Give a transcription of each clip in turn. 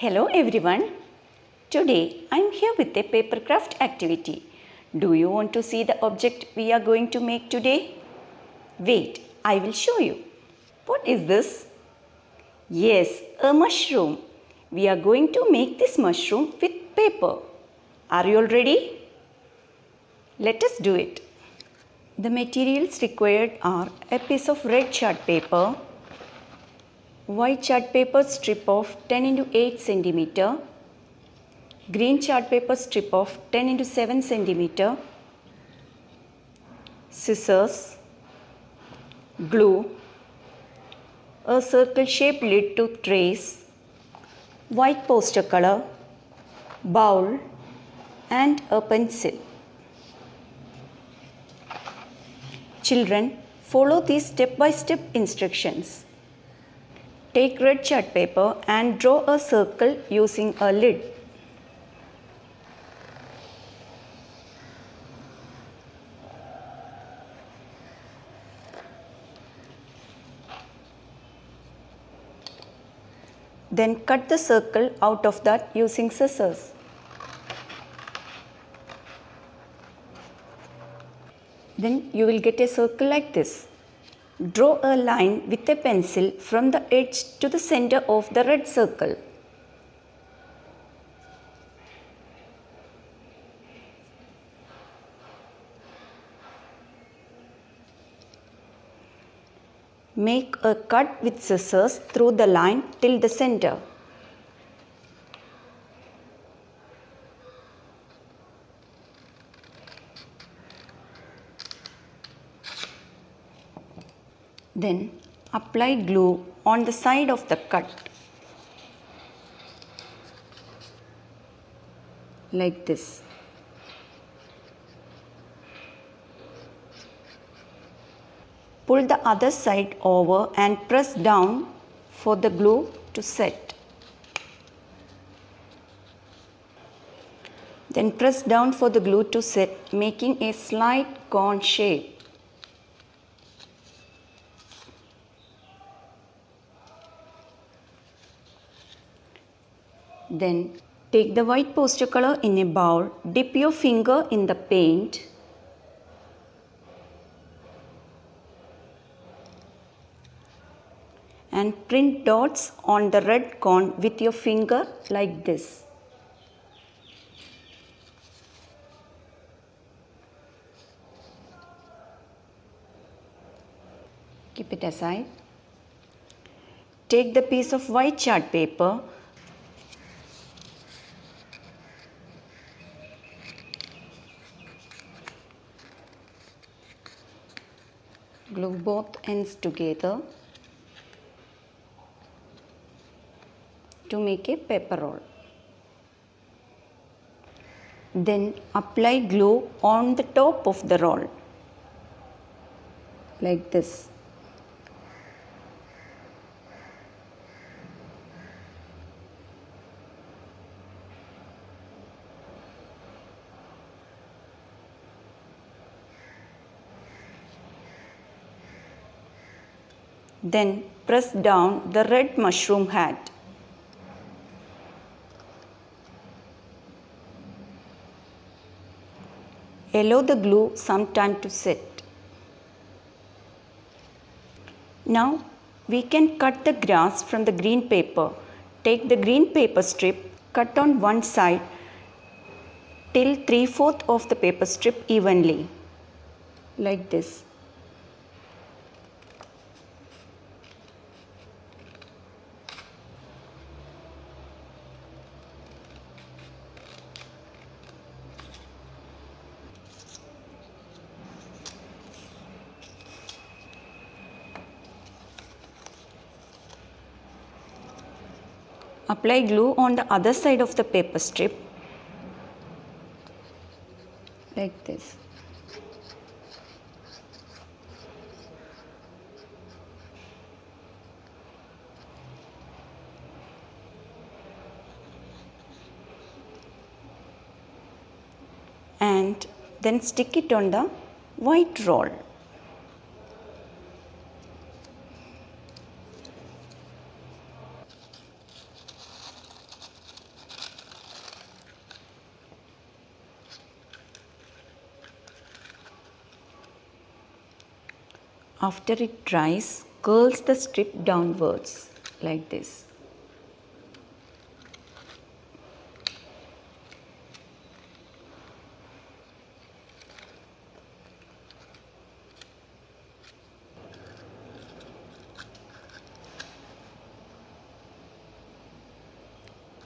Hello everyone. Today I am here with a paper craft activity. Do you want to see the object we are going to make today? Wait, I will show you. What is this? Yes, a mushroom. We are going to make this mushroom with paper. Are you all ready? Let us do it. The materials required are a piece of red chart paper, white chart paper strip of 10 into 8 centimeter, green chart paper strip of 10 into 7 centimeter, scissors, glue, a circle shaped lid to trace, white poster color, bowl and a pencil. Children, follow these step-by-step instructions. Take red chart paper and draw a circle using a lid. Then cut the circle out of that using scissors. Then you will get a circle like this. Draw a line with a pencil from the edge to the center of the red circle. Make a cut with scissors through the line till the center. Then apply glue on the side of the cut. Like this. Pull the other side over and press down for the glue to set. Then press down for the glue to set, making a slight cone shape. Then take the white poster color in a bowl, dip your finger in the paint and print dots on the red cone with your finger like this. Keep it aside. Take the piece of white chart paper, glue both ends together to make a paper roll. Then apply glue on the top of the roll like this. Then press down the red mushroom hat. Allow the glue some time to set. Now we can cut the grass from the green paper. Take the green paper strip, cut on one side till 3/4 of the paper strip evenly, like this. Apply glue on the other side of the paper strip like this. And then stick it on the white roll. After it dries, curls the strip downwards like this.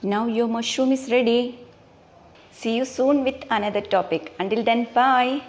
Now your mushroom is ready. See you soon with another topic. Until then, bye.